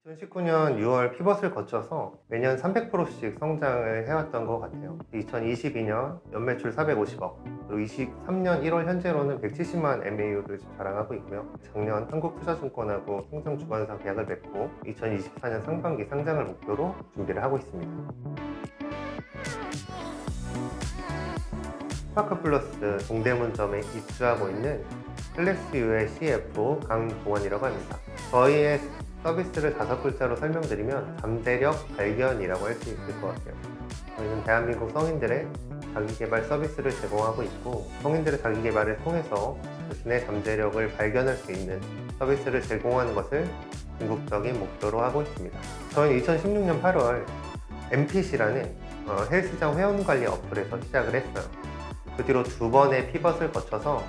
2019년 6월 피벗을 거쳐서 매년 300%씩 성장을 해왔던 것 같아요. 2022년 연매출 450억, 그리고 23년 1월 현재로는 170만 MAU를 자랑하고 있고요. 작년 한국투자증권하고 생성주관사 계약을 맺고 2024년 상반기 상장을 목표로 준비를 하고 있습니다. 스파크플러스 동대문점에 입주하고 있는 클래스유의 CFO 강동원이라고 합니다. 저희의 서비스를 5글자로 설명드리면 잠재력 발견이라고 할 수 있을 것 같아요. 저희는 대한민국 성인들의 자기개발 서비스를 제공하고 있고, 성인들의 자기개발을 통해서 자신의 잠재력을 발견할 수 있는 서비스를 제공하는 것을 궁극적인 목표로 하고 있습니다. 저희는 2016년 8월 MPC라는 헬스장 회원관리 어플에서 시작을 했어요. 그 뒤로 2번의 피벗을 거쳐서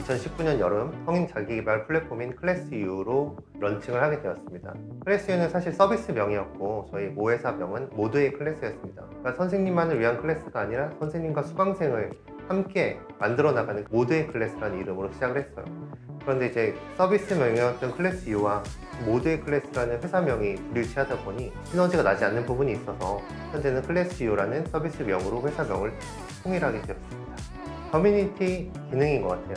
2019년 여름 성인 자기개발 플랫폼인 클래스유로 런칭을 하게 되었습니다. 클래스유는 사실 서비스명이었고 저희 모회사명은 모두의 클래스였습니다. 그러니까 선생님만을 위한 클래스가 아니라 선생님과 수강생을 함께 만들어 나가는 모두의 클래스라는 이름으로 시작을 했어요. 그런데 이제 서비스명이었던 클래스유와 모두의 클래스라는 회사명이 불일치하다 보니 시너지가 나지 않는 부분이 있어서 현재는 클래스유라는 서비스명으로 회사명을 통일하게 되었습니다. 커뮤니티 기능인 것 같아요.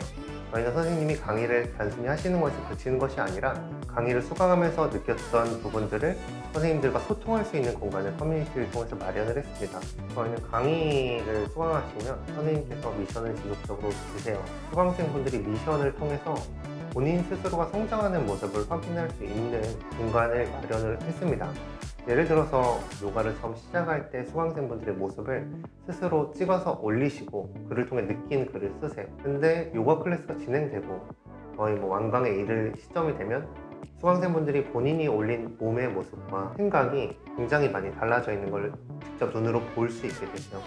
저희는 선생님이 강의를 단순히 하시는 것에 그치는 것이 아니라 강의를 수강하면서 느꼈던 부분들을 선생님들과 소통할 수 있는 공간을 커뮤니티를 통해서 마련을 했습니다. 저희는 강의를 수강하시면 선생님께서 미션을 지속적으로 주세요. 수강생분들이 미션을 통해서 본인 스스로가 성장하는 모습을 확인할 수 있는 공간을 마련을 했습니다. 예를 들어서 요가를 처음 시작할 때 수강생분들의 모습을 스스로 찍어서 올리시고 그를 통해 느낀 글을 쓰세요. 근데 요가 클래스가 진행되고 거의 완강에 이를 시점이 되면 수강생분들이 본인이 올린 몸의 모습과 생각이 굉장히 많이 달라져 있는 걸 직접 눈으로 볼 수 있게 되죠.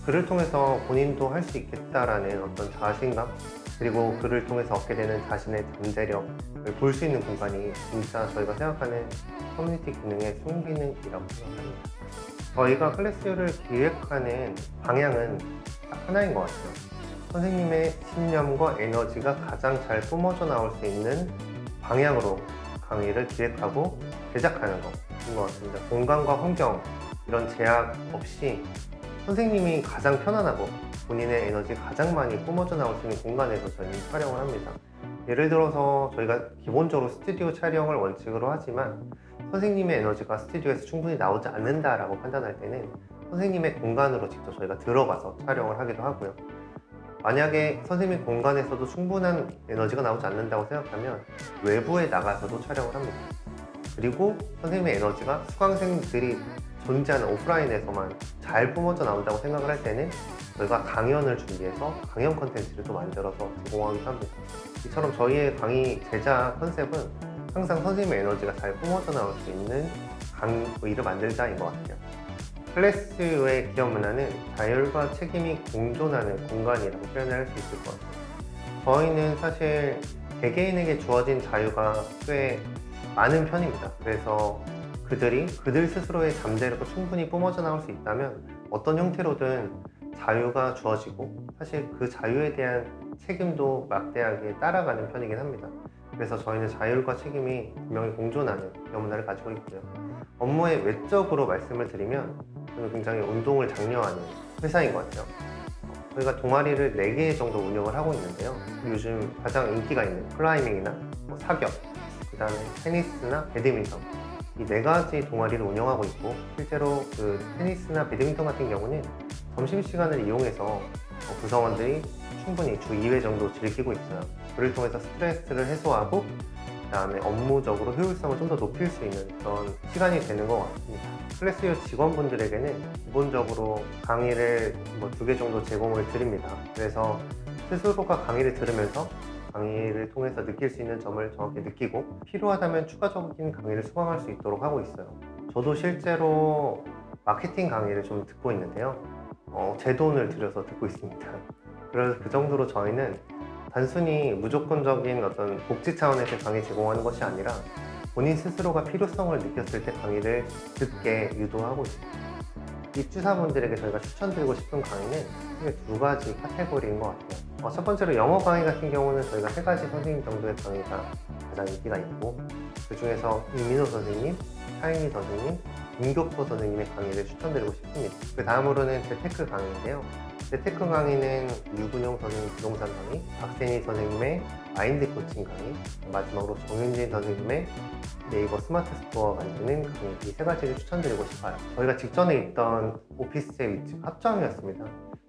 글을 통해서 본인도 할 수 있겠다라는 어떤 자신감, 그리고 그를 통해서 얻게 되는 자신의 잠재력을 볼 수 있는 공간이 진짜 저희가 생각하는 커뮤니티 기능의 순기능이라고 생각합니다. 저희가 클래스를 기획하는 방향은 딱 하나인 것 같아요. 선생님의 신념과 에너지가 가장 잘 뿜어져 나올 수 있는 방향으로 강의를 기획하고 제작하는 것인 것 같습니다. 공간과 환경, 이런 제약 없이 선생님이 가장 편안하고 본인의 에너지가 가장 많이 뿜어져 나올 수 있는 공간에서 저희는 촬영을 합니다. 예를 들어서 저희가 기본적으로 스튜디오 촬영을 원칙으로 하지만 선생님의 에너지가 스튜디오에서 충분히 나오지 않는다라고 판단할 때는 선생님의 공간으로 직접 저희가 들어가서 촬영을 하기도 하고요. 만약에 선생님 공간에서도 충분한 에너지가 나오지 않는다고 생각하면 외부에 나가서도 촬영을 합니다. 그리고 선생님의 에너지가 수강생들이 존재하는 오프라인에서만 잘 뿜어져 나온다고 생각을 할 때는 저희가 강연을 준비해서 강연 컨텐츠를 또 만들어서 제공하기도 합니다. 이처럼 저희의 강의 제작 컨셉은 항상 선생님의 에너지가 잘 뿜어져 나올 수 있는 강의를 만들자인 것 같아요. 클래스의 기업 문화는 자율과 책임이 공존하는 공간이라고 표현을 할 수 있을 것 같아요. 저희는 사실 개개인에게 주어진 자유가 꽤 많은 편입니다. 그래서 그들 스스로의 잠재력을 충분히 뿜어져 나올 수 있다면 어떤 형태로든 자유가 주어지고 사실 그 자유에 대한 책임도 막대하게 따라가는 편이긴 합니다. 그래서 저희는 자율과 책임이 분명히 공존하는 기업 문화를 가지고 있고요. 업무의 외적으로 말씀을 드리면 저는 굉장히 운동을 장려하는 회사인 것 같아요. 저희가 동아리를 4개 정도 운영을 하고 있는데요. 요즘 가장 인기가 있는 클라이밍이나 사격, 그 다음에 테니스나 배드민턴, 이 4가지 동아리를 운영하고 있고, 실제로 그 테니스나 배드민턴 같은 경우는 점심시간을 이용해서 구성원들이 충분히 주 2회 정도 즐기고 있어요. 그를 통해서 스트레스를 해소하고 그 다음에 업무적으로 효율성을 좀 더 높일 수 있는 그런 시간이 되는 것 같습니다. 클래스유 직원분들에게는 기본적으로 강의를 2개 정도 제공을 드립니다. 그래서 스스로가 강의를 들으면서 강의를 통해서 느낄 수 있는 점을 정확히 느끼고 필요하다면 추가적인 강의를 수강할 수 있도록 하고 있어요. 저도 실제로 마케팅 강의를 좀 듣고 있는데요. 제 돈을 들여서 듣고 있습니다. 그래서 그 정도로 저희는 단순히 무조건적인 어떤 복지 차원에서 강의 제공하는 것이 아니라 본인 스스로가 필요성을 느꼈을 때 강의를 듣게 유도하고 있습니다. 입주사분들에게 저희가 추천드리고 싶은 강의는 크게 2가지 카테고리인 것 같아요. 첫 번째로 영어 강의 같은 경우는 저희가 3가지 선생님 정도의 강의가 가장 인기가 있고, 그 중에서 이민호 선생님, 차이니 선생님, 김교포 선생님의 강의를 추천드리고 싶습니다. 그 다음으로는 재테크 강의인데요. 재테크 강의는 유근용 선생님 부동산 강의, 박세니 선생님의 마인드 코칭 강의, 마지막으로 정윤진 선생님의 네이버 스마트 스토어 만드는 강의, 이 세 가지를 추천드리고 싶어요. 저희가 직전에 있던 오피스의 위치가 합정이었습니다.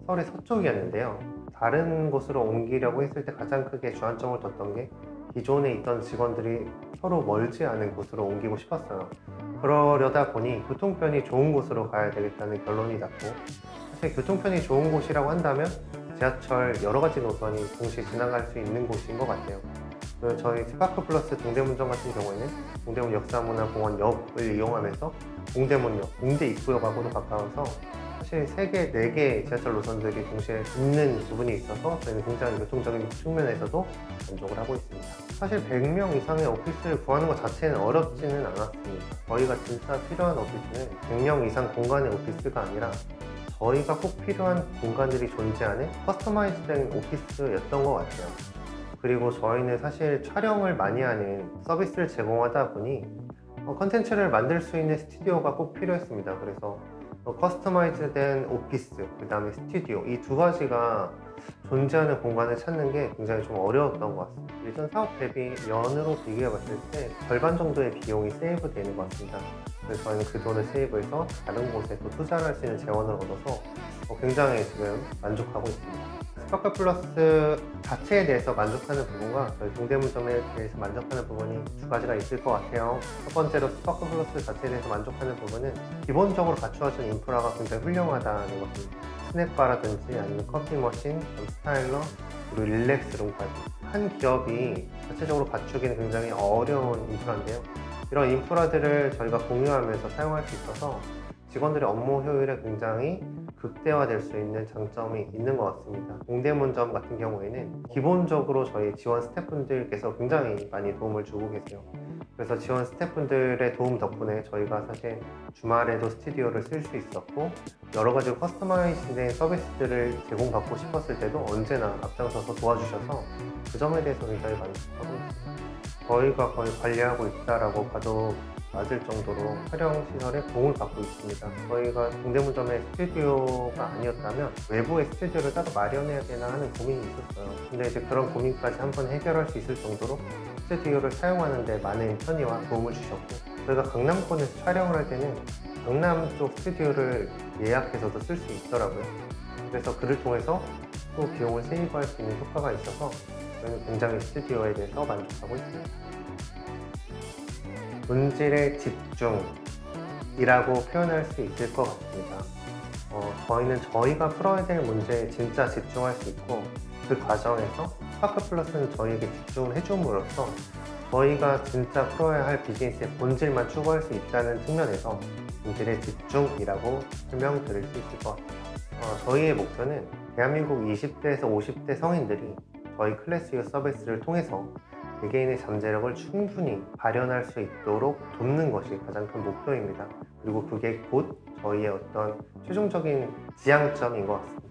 서울의 서쪽이었는데요. 다른 곳으로 옮기려고 했을 때 가장 크게 주안점을 뒀던 게 기존에 있던 직원들이 서로 멀지 않은 곳으로 옮기고 싶었어요. 그러려다 보니 교통편이 좋은 곳으로 가야 되겠다는 결론이 났고, 사실 교통편이 좋은 곳이라고 한다면 지하철 여러 가지 노선이 동시에 지나갈 수 있는 곳인 것 같아요. 저희 스파크 플러스 동대문점 같은 경우에는 동대문 역사문화공원역을 이용하면서 동대문역, 공대 입구역하고도 가까워서 사실 3개, 4개 지하철 노선들이 동시에 있는 부분이 있어서 저희는 굉장히 교통적인 측면에서도 만족을 하고 있습니다. 사실 100명 이상의 오피스를 구하는 것 자체는 어렵지는 않았습니다. 저희가 진짜 필요한 오피스는 100명 이상 공간의 오피스가 아니라 저희가 꼭 필요한 공간들이 존재하는 커스터마이즈된 오피스였던 것 같아요. 그리고 저희는 사실 촬영을 많이 하는 서비스를 제공하다 보니 컨텐츠를 만들 수 있는 스튜디오가 꼭 필요했습니다. 그래서 커스터마이즈된 오피스, 그 다음에 스튜디오, 이 두 가지가 존재하는 공간을 찾는 게 굉장히 좀 어려웠던 것 같습니다. 예전 사업 대비 연으로 비교해 봤을 때 절반 정도의 비용이 세이브 되는 것 같습니다. 그래서 저희는 그 돈을 세이브해서 다른 곳에 또 투자를 할 수 있는 재원을 얻어서 굉장히 지금 만족하고 있습니다. 스파크 플러스 자체에 대해서 만족하는 부분과 저희 동대문점에 대해서 만족하는 부분이 두 가지가 있을 것 같아요. 첫 번째로 스파크 플러스 자체에 대해서 만족하는 부분은 기본적으로 갖추어진 인프라가 굉장히 훌륭하다는 것입니다. 스낵바라든지 아니면 커피 머신, 스타일러, 그리고 릴렉스룸까지 한 기업이 자체적으로 갖추기는 굉장히 어려운 인프라인데요. 이런 인프라들을 저희가 공유하면서 사용할 수 있어서 직원들의 업무 효율에 굉장히 극대화될 수 있는 장점이 있는 것 같습니다. 동대문점 같은 경우에는 기본적으로 저희 지원 스태프분들께서 굉장히 많이 도움을 주고 계세요. 그래서 지원 스태프분들의 도움 덕분에 저희가 사실 주말에도 스튜디오를 쓸 수 있었고, 여러 가지 커스터마이즈된 서비스들을 제공받고 싶었을 때도 언제나 앞장서서 도와주셔서 그 점에 대해서 굉장히 만족하고 있습니다. 저희가 거의 관리하고 있다라고 봐도 맞을 정도로 촬영 시설에 도움을 받고 있습니다. 저희가 동대문점의 스튜디오가 아니었다면 외부의 스튜디오를 따로 마련해야 되나 하는 고민이 있었어요. 근데 이제 그런 고민까지 한번 해결할 수 있을 정도로 스튜디오를 사용하는 데 많은 편의와 도움을 주셨고, 저희가 강남권에서 촬영을 할 때는 강남 쪽 스튜디오를 예약해서도 쓸 수 있더라고요. 그래서 그를 통해서 또 비용을 세이브할 수 있는 효과가 있어서 저희는 굉장히 스튜디오에 대해서 만족하고 있습니다. 본질의 집중이라고 표현할 수 있을 것 같습니다. 저희는 저희가 풀어야 될 문제에 진짜 집중할 수 있고, 그 과정에서 스파크 플러스는 저희에게 집중을 해줌으로써 저희가 진짜 풀어야 할 비즈니스의 본질만 추구할 수 있다는 측면에서 본질의 집중이라고 설명드릴 수 있을 것 같아요. 저희의 목표는 대한민국 20대에서 50대 성인들이 저희 클래스유 서비스를 통해서 개개인의 잠재력을 충분히 발현할 수 있도록 돕는 것이 가장 큰 목표입니다. 그리고 그게 곧 저희의 어떤 최종적인 지향점인 것 같습니다.